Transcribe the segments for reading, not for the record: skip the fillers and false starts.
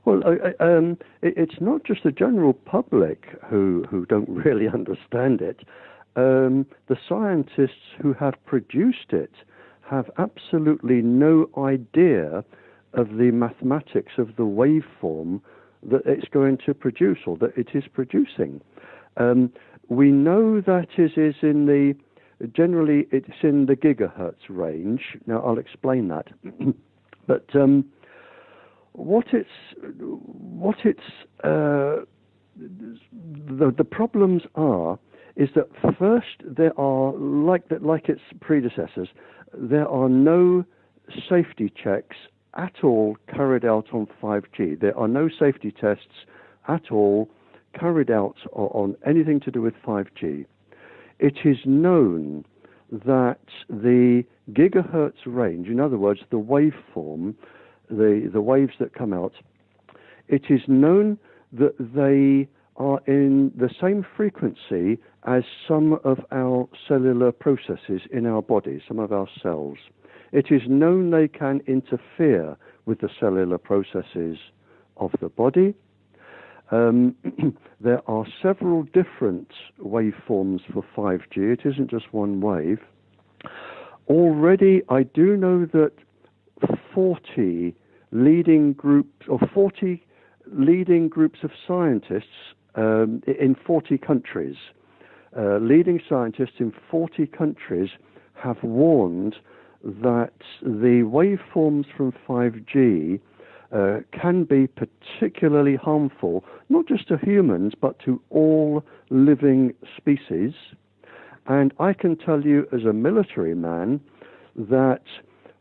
Well, it's not just the general public who don't really understand it. The scientists who have produced it have absolutely no idea of the mathematics of the waveform that it's going to produce or that it is producing. We know that it is generally it's in the gigahertz range. Now I'll explain that. But what it's the problems are is that first there are like its predecessors, there are no safety checks at all carried out on 5G. There are no safety tests at all carried out on anything to do with 5G. It is known that the gigahertz range, in other words, the waveform, the waves that come out, it is known that they are in the same frequency as some of our cellular processes in our body, some of our cells. It is known they can interfere with the cellular processes of the body. There are several different waveforms for 5G. It isn't just one wave. Already, I do know that 40 leading groups of scientists in 40 countries, leading scientists in 40 countries have warned that the waveforms from 5G can be particularly harmful, not just to humans, but to all living species. And I can tell you as a military man that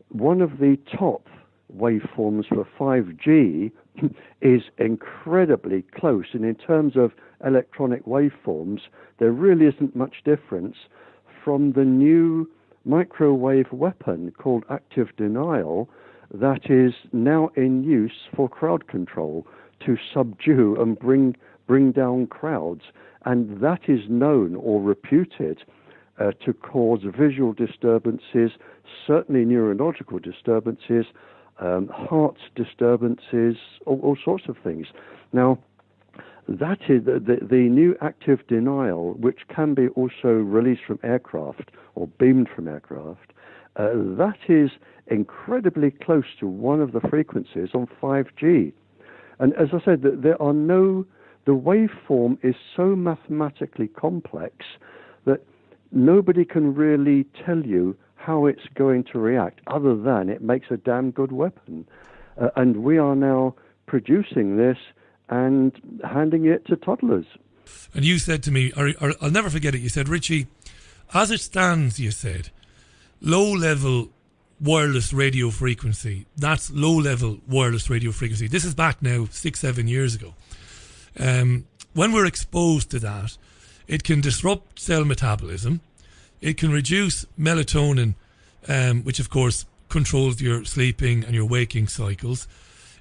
one of the top waveforms for 5G is incredibly close. And in terms of electronic waveforms, there really isn't much difference from the new microwave weapon called active denial that is now in use for crowd control to subdue and bring down crowds. And that is known or reputed to cause visual disturbances, certainly neurological disturbances, heart disturbances, all sorts of things. Now, that is the new active denial, which can be also released from aircraft or beamed from aircraft. That is incredibly close to one of the frequencies on 5G. And as I said, the waveform is so mathematically complex that nobody can really tell you how it's going to react, other than it makes a damn good weapon. And we are now producing this and handing it to toddlers. And you said to me, or I'll never forget it, you said, Richie, as it stands, you said, low-level wireless radio frequency, that's low-level wireless radio frequency. This is back now 6-7 years ago. When we're exposed to that, it can disrupt cell metabolism. It can reduce melatonin, which of course controls your sleeping and your waking cycles.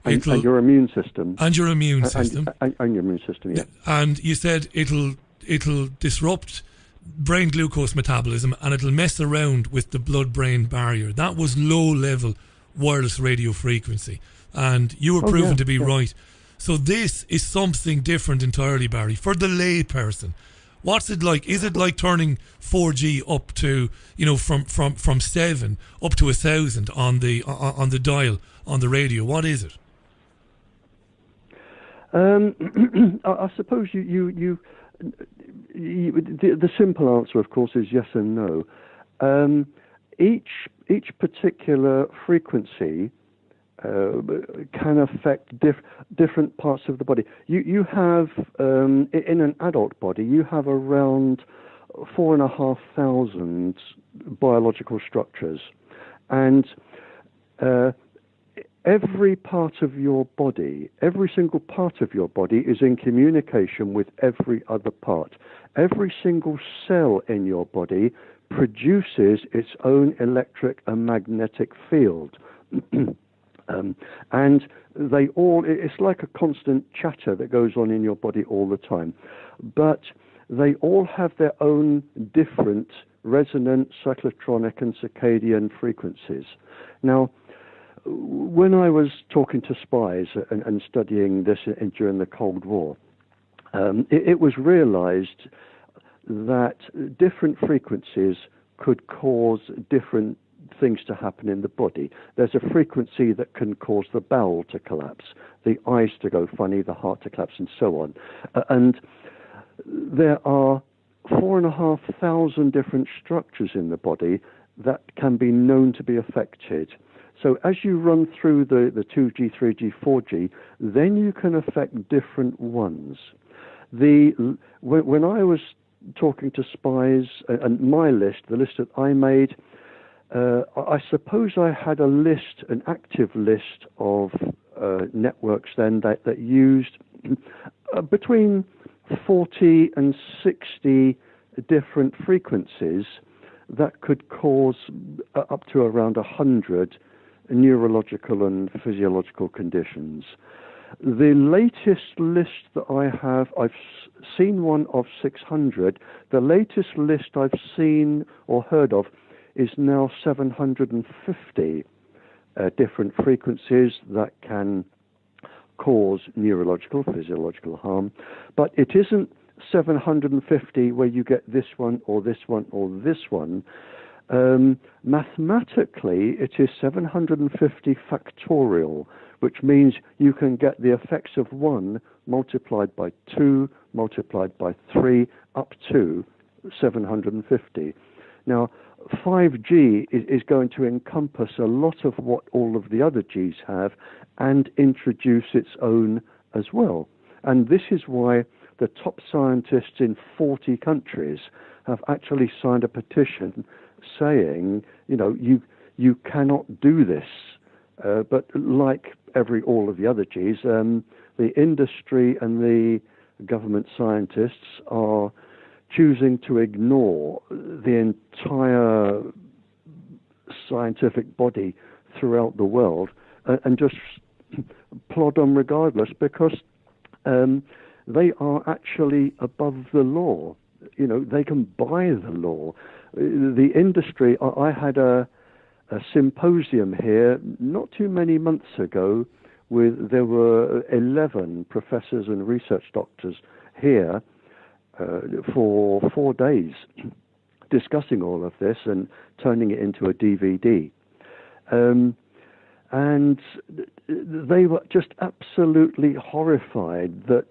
And your immune system. And your immune system. And your immune system, yeah. And you said it'll disrupt brain glucose metabolism and it'll mess around with the blood-brain barrier. That was low-level wireless radio frequency. And you were proven to be right. So this is something different entirely, Barry, for the lay person. What's it like? Is it like turning 4G up to, from 7 up to 1,000 on the dial on the radio? What is it? I suppose the simple answer, of course, is yes and no. Each particular frequency can affect different parts of the body. You have in an adult body, you have around 4,500 biological structures, and every part of your body, every single part of your body is in communication with every other part. Every single cell in your body produces its own electric and magnetic field. And it's like a constant chatter that goes on in your body all the time. But they all have their own different resonant, cyclotronic, and circadian frequencies. Now, when I was talking to spies and studying this during the Cold War, it was realized that different frequencies could cause different things to happen in the body. There's a frequency that can cause the bowel to collapse, the eyes to go funny, the heart to collapse, and so on. And there are 4,500 different structures in the body that can be known to be affected. So as you run through the 2G, 3G, 4G, then you can affect different ones. When I was talking to spies, and my list, the list that I made, I suppose I had a list, an active list of networks then that used between 40 and 60 different frequencies that could cause up to around 100 neurological and physiological conditions. The latest list that I have, I've seen one of 600. The latest list I've seen or heard of is now 750 different frequencies that can cause neurological, physiological harm. But it isn't 750 where you get this one or this one or this one. Mathematically, it is 750 factorial, which means you can get the effects of 1 multiplied by 2, multiplied by 3, up to 750. Now, 5G is going to encompass a lot of what all of the other Gs have and introduce its own as well. And this is why the top scientists in 40 countries have actually signed a petition saying, you cannot do this. But like all of the other Gs, the industry and the government scientists are choosing to ignore the entire scientific body throughout the world and just plod on regardless, because they are actually above the law. They can buy the law. The industry, I had a symposium here not too many months ago there were 11 professors and research doctors here for 4 days discussing all of this and turning it into a DVD. And they were just absolutely horrified that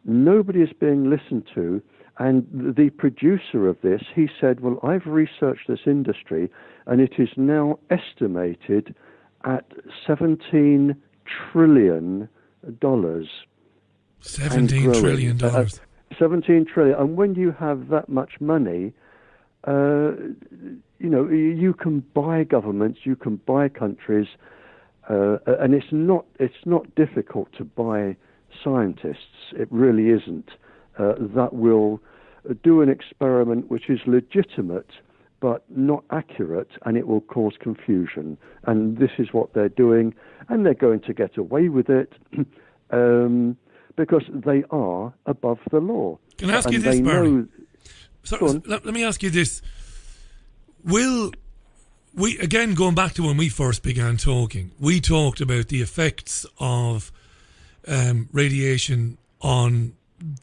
nobody is being listened to. And the producer of this, he said, well, I've researched this industry, and it is now estimated at $17 trillion. $17 trillion. 17 trillion. And when you have that much money, you can buy governments, you can buy countries, and it's not difficult to buy scientists. It really isn't. That will do an experiment which is legitimate but not accurate, and it will cause confusion. And this is what they're doing, and they're going to get away with it because they are above the law. Can I ask you this, Barrie? Let me ask you this. Will we, again, going back to when we first began talking, we talked about the effects of radiation on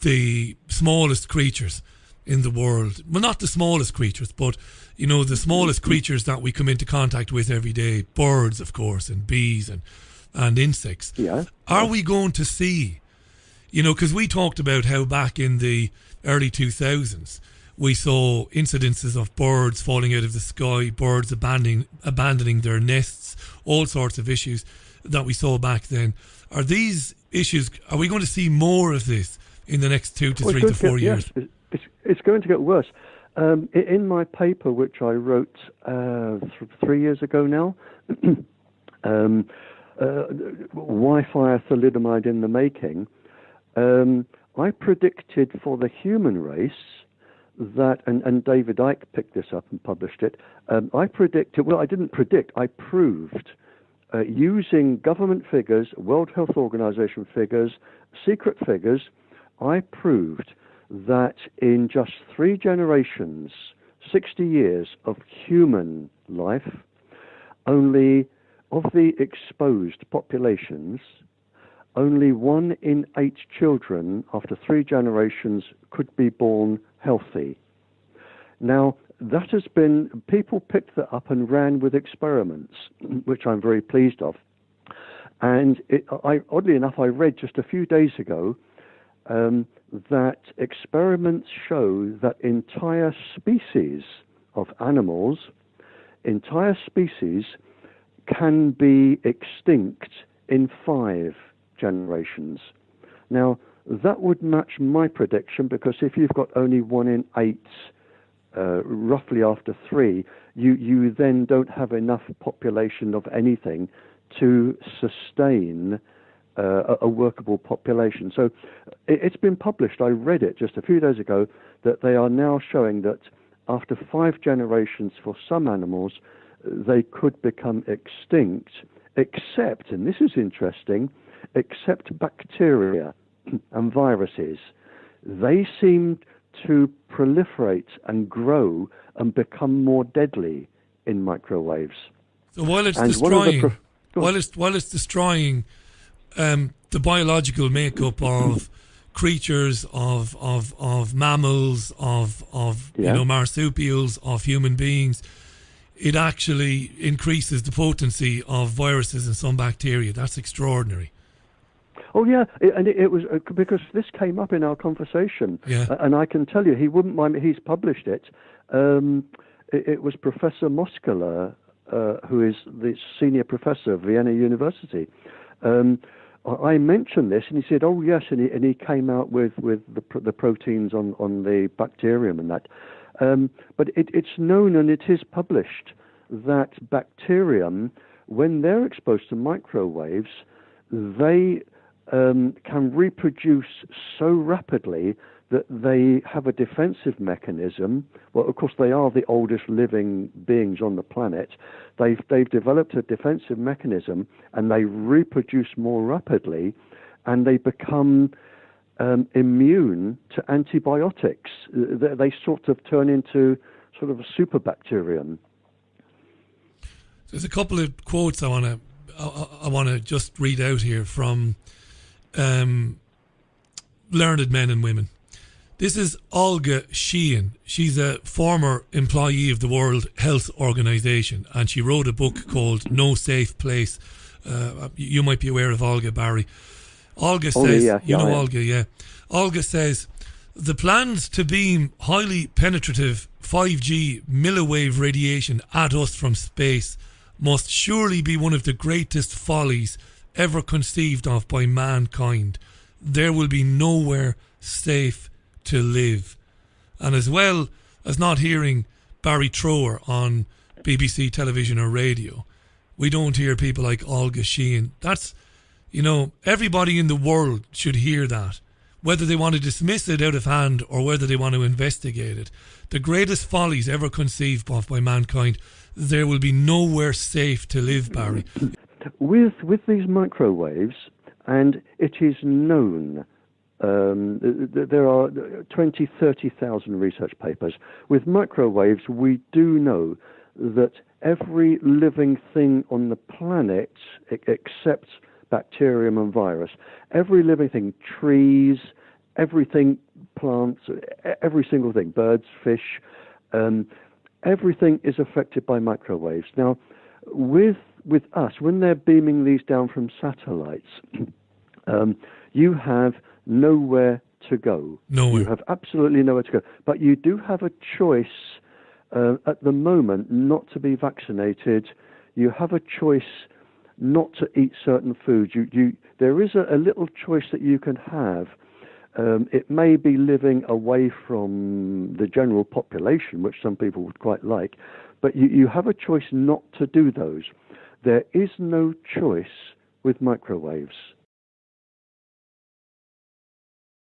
the smallest creatures in the world. Well, not the smallest creatures, but the smallest creatures that we come into contact with every day. Birds, of course, and bees and insects. Yeah. Are we going to see, because we talked about how back in the early 2000s we saw incidences of birds falling out of the sky, birds abandoning their nests, all sorts of issues that we saw back then. Are these issues, are we going to see more of this in the next 2 to 3 to 4 years? Yes, it's going to get worse. In my paper, which I wrote 3 years ago now, Wi-Fi thalidomide in the making, I predicted for the human race that, and David Icke picked this up and published it, I didn't predict, I proved, using government figures, World Health Organization figures, secret figures, I proved that in just 3 generations, 60 years of human life, only of the exposed populations, only 1 in 8 children after 3 generations could be born healthy. Now, that has been, people picked that up and ran with experiments, which I'm very pleased of. And oddly enough, I read just a few days ago that experiments show that entire species of animals, entire species can be extinct in 5 generations. Now, that would match my prediction, because if you've got only 1 in 8, roughly after 3, you then don't have enough population of anything to sustain a workable population. So it's been published, I read it just a few days ago, that they are now showing that after 5 generations for some animals, they could become extinct, except, and this is interesting, except bacteria and viruses. They seem to proliferate and grow and become more deadly in microwaves. So while it's destroying, while it's destroying the biological makeup of creatures, of mammals, of you know, marsupials, of human beings, it actually increases the potency of viruses and some bacteria. That's extraordinary. Oh yeah, it was because this came up in our conversation, and I can tell you, he wouldn't mind. He's published it. It was Professor Moskala, who is the senior professor of Vienna University. I mentioned this, and he said, "Oh yes," and he came out with the proteins on the bacterium and that. But it's known, and it is published, that bacterium, when they're exposed to microwaves, they can reproduce so rapidly that they have a defensive mechanism. Well, of course, they are the oldest living beings on the planet. They've developed a defensive mechanism, and they reproduce more rapidly, and they become immune to antibiotics. They sort of turn into sort of a superbacterium. There's a couple of quotes I want to just read out here from learned men and women. This is Olga Sheehan. She's a former employee of the World Health Organization, and she wrote a book called No Safe Place. You might be aware of Olga, Barry. Olga says, Olga, Olga says, the plans to beam highly penetrative 5G milliwave radiation at us from space must surely be one of the greatest follies ever conceived of by mankind. There will be nowhere safe to live. And as well as not hearing Barrie Trower on BBC television or radio, we don't hear people like Olga Sheehan. That's, you know, everybody in the world should hear that, whether they want to dismiss it out of hand or whether they want to investigate it. The greatest follies ever conceived of by mankind. There will be nowhere safe to live, Barry. With these microwaves, and it is known, there are 20, 30,000 research papers. With microwaves, we do know that every living thing on the planet, except bacterium and virus, every living thing, trees, everything, plants, every single thing, birds, fish, everything is affected by microwaves. Now, with us, when they're beaming these down from satellites, you have nowhere to go. Nowhere. You have absolutely nowhere to go. But you do have a choice at the moment not to be vaccinated. You have a choice not to eat certain foods. There is a little choice that you can have. It may be living away from the general population, which some people would quite like, but you have a choice not to do those. There is no choice with microwaves.